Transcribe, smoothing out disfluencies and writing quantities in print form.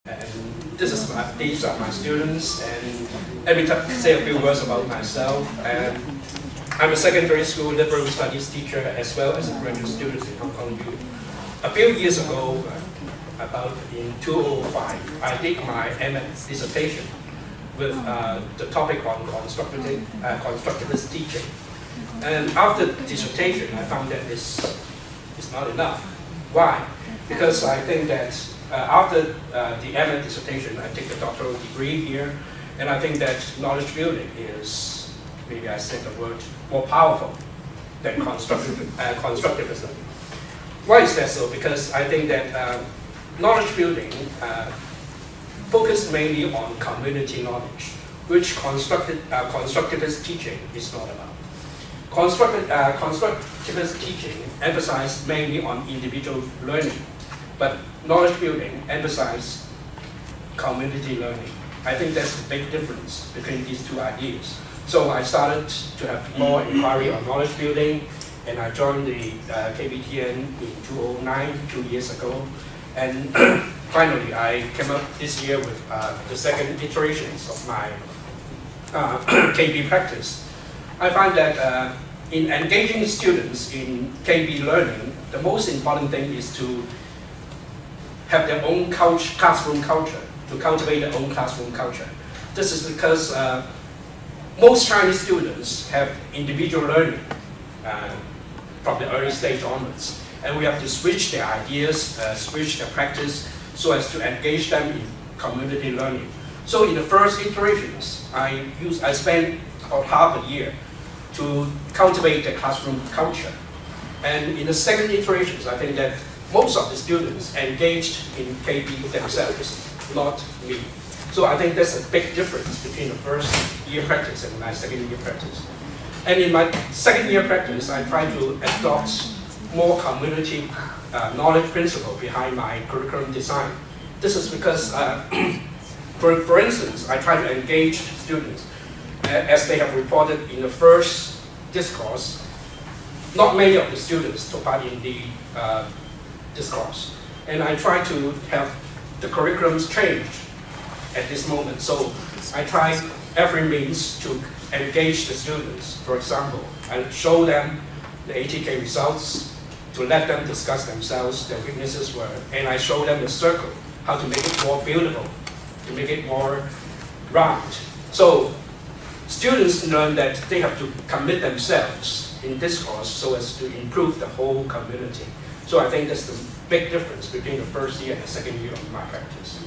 And these are my students, and let me say a few words about myself. And I'm a secondary school liberal studies teacher as well as a graduate student in Hong Kong U. A few years ago, about in 2005, I did my MA dissertation with the topic on constructivist teaching. And after the dissertation, I found that this is not enough. Why? Because I think that after the MA dissertation, I take the doctoral degree here, and I think that knowledge building is, maybe I said the word, more powerful than constructivism. Why is that so? Because I think that knowledge building focused mainly on community knowledge, which constructivist teaching is not about. Constructivist teaching emphasizes mainly on individual learning, but knowledge building emphasizes community learning. I think that's the big difference between these two ideas. So I started to have more inquiry on knowledge building, and I joined the KBTN in 2009, 2 years ago. And finally, I came up this year with the second iterations of my KB practice. I find that in engaging students in KB learning, the most important thing is to have their own classroom culture, to cultivate their own classroom culture. This is because most Chinese students have individual learning from the early stage onwards. And we have to switch their ideas, switch their practice, so as to engage them in community learning. So in the first iterations, I spent about half a year to cultivate the classroom culture. And in the second iterations, I think that most of the students engaged in KB themselves, not me. So I think there's a big difference between the first year practice and my second year practice. And in my second year practice, I try to adopt more community knowledge principle behind my curriculum design. This is because, for instance, I try to engage students as they have reported in the first discourse. Not many of the students took part in the discourse, and I try to have the curriculums change at this moment. So I try every means to engage the students. For example, I show them the ATK results, to let them discuss themselves, their weaknesses were, and I show them the circle, how to make it more beautiful, to make it more round. So students learn that they have to commit themselves in discourse so as to improve the whole community. So I think that's the big difference between the first year and the second year of my practice.